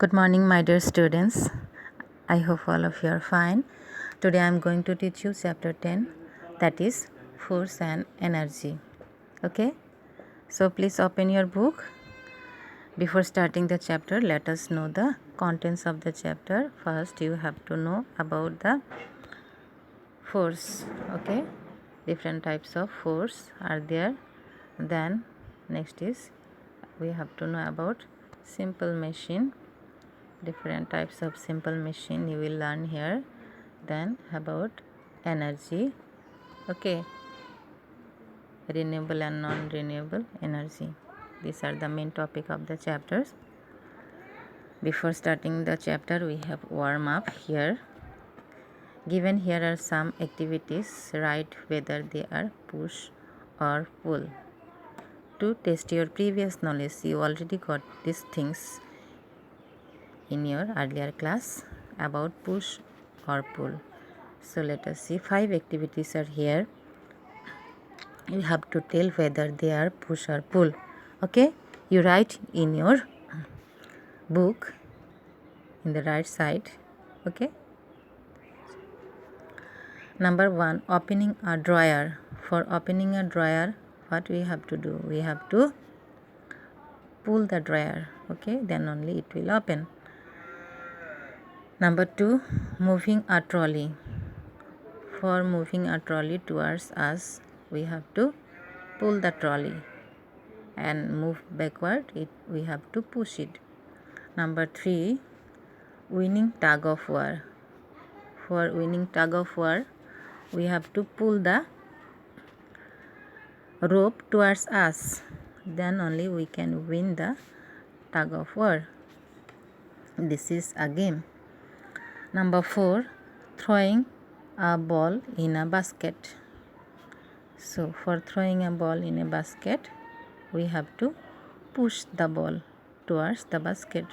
Good morning, my dear students. I hope all of you are fine. Today I am going to teach you chapter 10, that is force and energy. Okay, so please open your book. Before starting the chapter, let us know the contents of the chapter. First, you have to know about the force. Okay, different types of force are there. Then, next is we have to know about simple machine. Different types of simple machine you will learn here. Then about energy. Okay, renewable and non-renewable energy, these are the main topic of the chapters. Before starting the chapter, we have warm up here. Given here are some activities, write whether they are push or pull. To test your previous knowledge, you already got these things in your earlier class about push or pull. So let us see, 5 activities are here. You have to tell whether they are push or pull. Okay, you write in your book in the right side. Okay, number 1, opening a drawer. For opening a drawer, what we have to do? We have to pull the drawer. Okay, then only it will open. Number 2, moving a trolley. For moving a trolley towards us, we have to pull the trolley, and move backward we have to push it. Number 3, winning tug of war. For winning tug of war, we have to pull the rope towards us, then only we can win the tug of war. This is a game. Number 4, throwing a ball in a basket. So for throwing a ball in a basket, we have to push the ball towards the basket.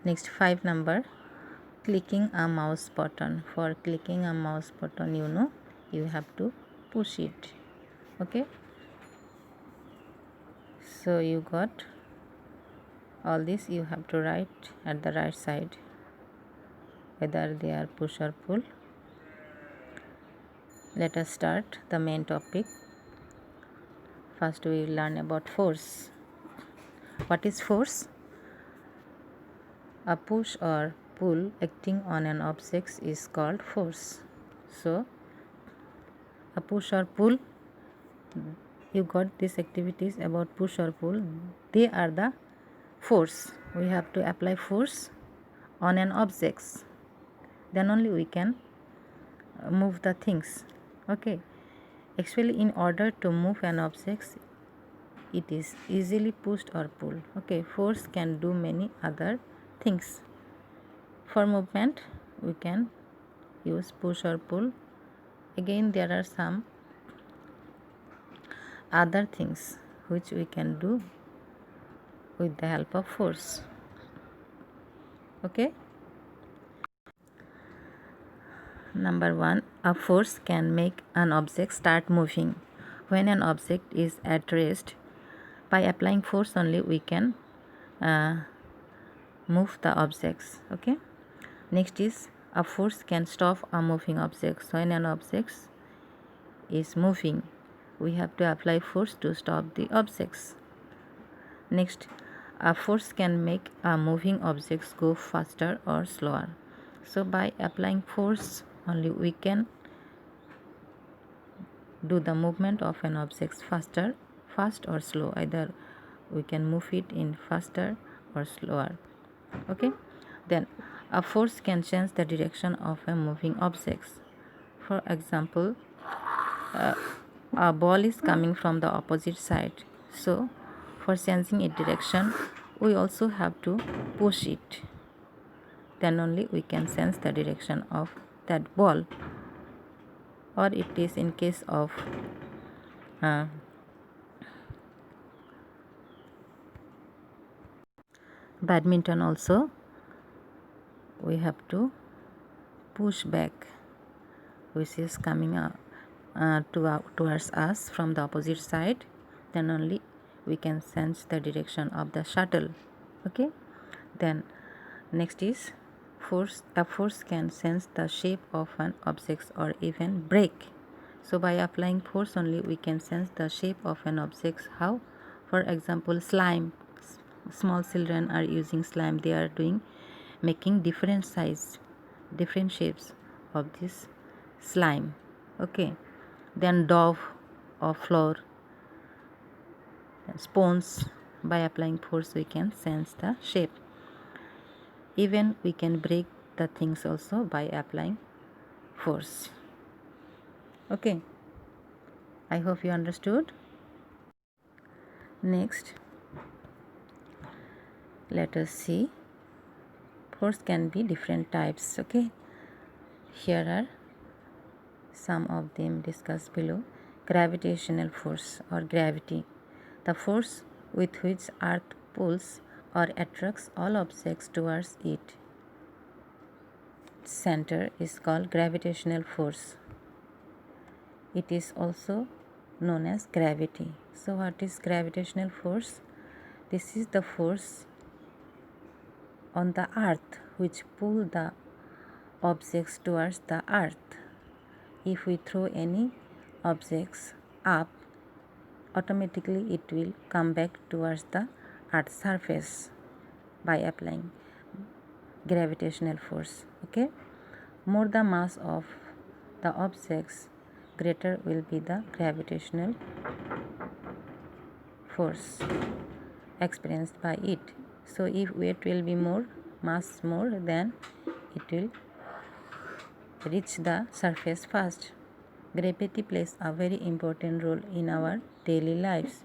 Next, 5 number, clicking a mouse button. For clicking a mouse button, you have to push it. Okay, so you got all this. You have to write at the right side whether they are push or pull. Let us start the main topic. First we will learn about force. What is force? A push or pull acting on an object is called force. So a push or pull, you got these activities about push or pull, they are the force. We have to apply force on an object, then only we can move the things. Okay, actually in order to move an object, it is easily pushed or pulled. Okay, force can do many other things. For movement, we can use push or pull. Again, there are some other things which we can do with the help of force. Okay, number 1, a force can make an object start moving. When an object is at rest, by applying force only we can move the objects. Okay, next is, a force can stop a moving object. So when an object is moving, we have to apply force to stop the objects. Next, a force can make a moving objects go faster or slower. So by applying force only we can do the movement of an object fast or slow. Either we can move it in faster or slower. Okay, then a force can change the direction of a moving object. For example, a ball is coming from the opposite side, so for changing its direction we also have to push it, then only we can sense the direction of that ball. Or it is in case of badminton also, we have to push back, which is coming towards us from the opposite side, then only we can sense the direction of the shuttle. Okay, then Next is force. A force can sense the shape of an object or even break. So by applying force only we can sense the shape of an object. How? For example, slime. Small children are using slime. They are making different size, different shapes of this slime. Okay. Then dough or flour, sponge. By applying force we can sense the shape. Even we can break the things also by applying force. Okay, I hope you understood. Next, let us see. Force can be different types. Okay, here are some of them discussed below. Gravitational force or gravity, the force with which earth pulls or attracts all objects towards its center is called gravitational force. It is also known as gravity. So what is gravitational force? This is the force on the earth which pull the objects towards the earth. If we throw any objects up, automatically it will come back towards the earth's surface by applying gravitational force. Okay, more the mass of the objects, greater will be the gravitational force experienced by it. So if weight will be more, mass more, then it will reach the surface fast. Gravity plays a very important role in our daily lives.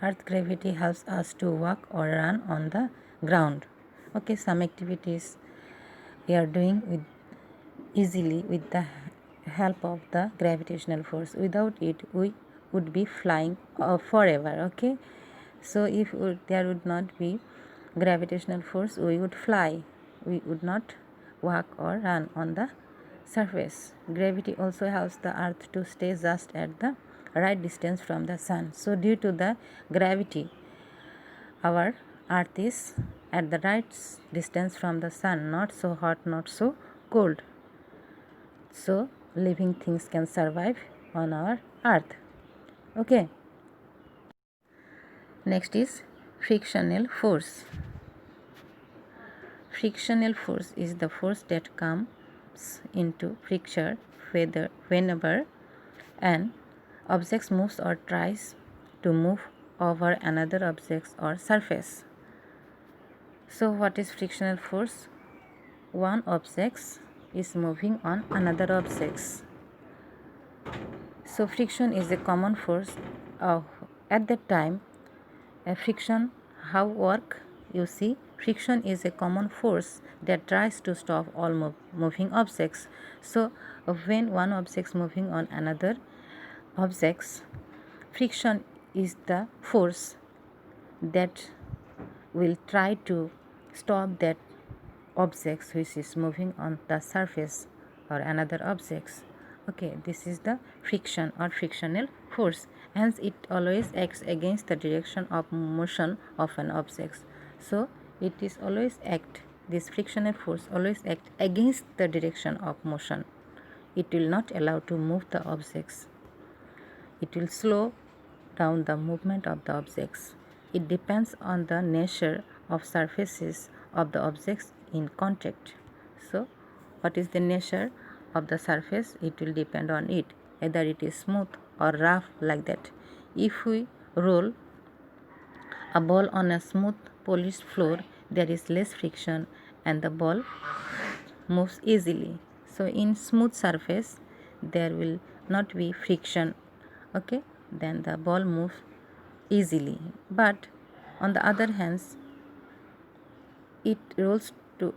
Earth gravity helps us to walk or run on the ground. Okay, some activities we are doing easily with the help of the gravitational force. Without it we would be flying forever. Okay, so if there would not be gravitational force we would fly, we would not walk or run on the surface. Gravity also helps the earth to stay just at the right distance from the sun. So due to the gravity our earth is at the right distance from the sun, not so hot, not so cold. So living things can survive on our earth. Okay, next is frictional force. Frictional force is the force that comes into friction whenever an object moves or tries to move over another object or surface. So what is frictional force? One object is moving on another object. So friction is a common force. At that time, friction how work? You see, friction is a common force that tries to stop all moving objects. So when one object is moving on another objects, friction is the force that will try to stop that object which is moving on the surface or another objects. Okay, this is the friction or frictional force. Hence it always acts against the direction of motion of an object. So it is always act, this frictional force always act against the direction of motion. It will not allow to move the objects. It will slow down the movement of the objects. It depends on the nature of surfaces of the objects in contact. So what is the nature of the surface? It will depend on it, either it is smooth or rough, like that. If we roll a ball on a smooth polished floor, there is less friction and the ball moves easily. So in smooth surface there will not be friction. Okay, then the ball moves easily. But on the other hands it rolls to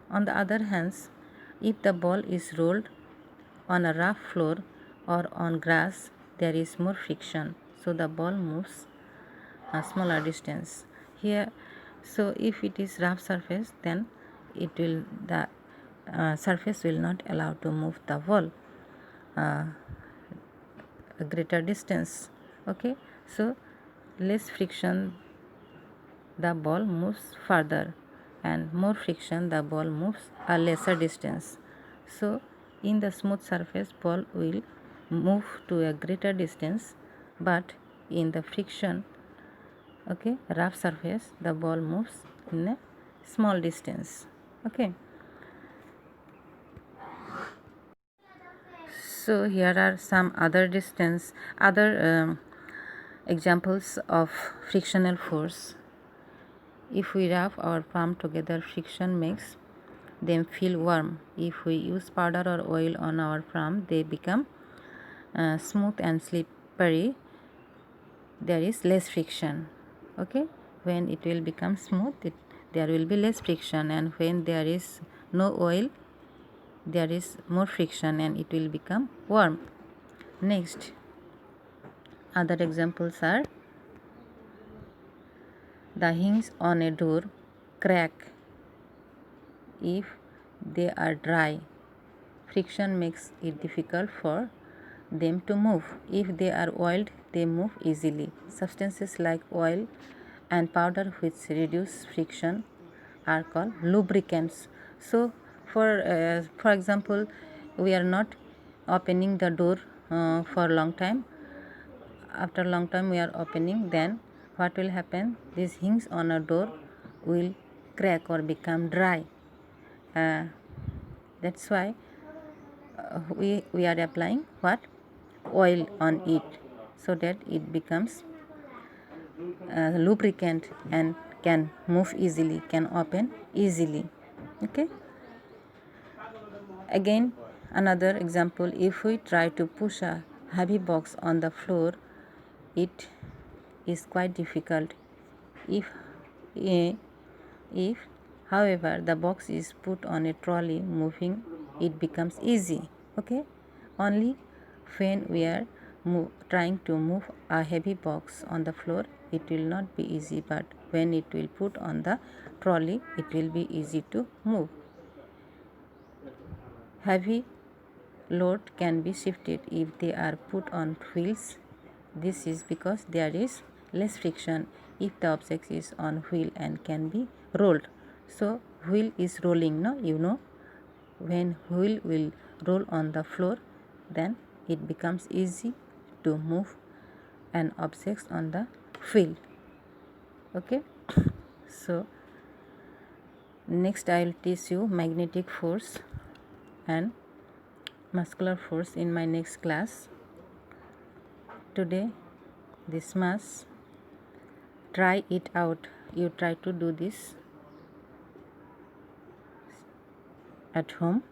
on the other hands, if the ball is rolled on a rough floor or on grass, there is more friction, so the ball moves a smaller distance here. So if it is rough surface, then it will the surface will not allow to move the ball a greater distance. Okay, so less friction, the ball moves further. and more friction, the ball moves a lesser distance. So in the smooth surface, ball will move to a greater distance, but in the friction, okay, rough surface, the ball moves in a small distance. Okay, so here are some other examples of frictional force. If we rub our palm together, friction makes them feel warm. If we use powder or oil on our palm, they become smooth and slippery. There is less friction. Okay, when it will become smooth, there will be less friction, and when there is no oil, there is more friction and it will become warm. Next, other examples are the hinges on a door crack if they are dry. Friction makes it difficult for them to move. If they are oiled, they move easily. Substances like oil and powder which reduce friction are called lubricants. So, for example, we are not opening the door for a long time. After a long time we are opening, then what will happen? These hinges on a door will crack or become dry. That's why we are applying what? Oil on it, so that it becomes lubricant and can move easily, can open easily. Okay, again another example, if we try to push a heavy box on the floor, it is quite difficult. If however the box is put on a trolley, moving it becomes easy. Okay, only when we are trying to move a heavy box on the floor, it will not be easy, but when it will put on the trolley, it will be easy to move. Heavy load can be shifted if they are put on wheels. This is because there is less friction if the object is on wheel and can be rolled. So wheel is rolling, no? You know, when wheel will roll on the floor, then it becomes easy to move an object on the wheel. Okay, so next I will teach you magnetic force and muscular force in my next class. Today this much. Try it out. You try to do this at home.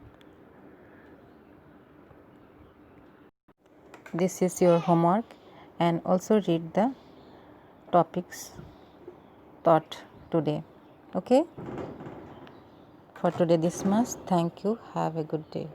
This is your homework, and also read the topics taught today. Okay, for today this much. Thank you. Have a good day.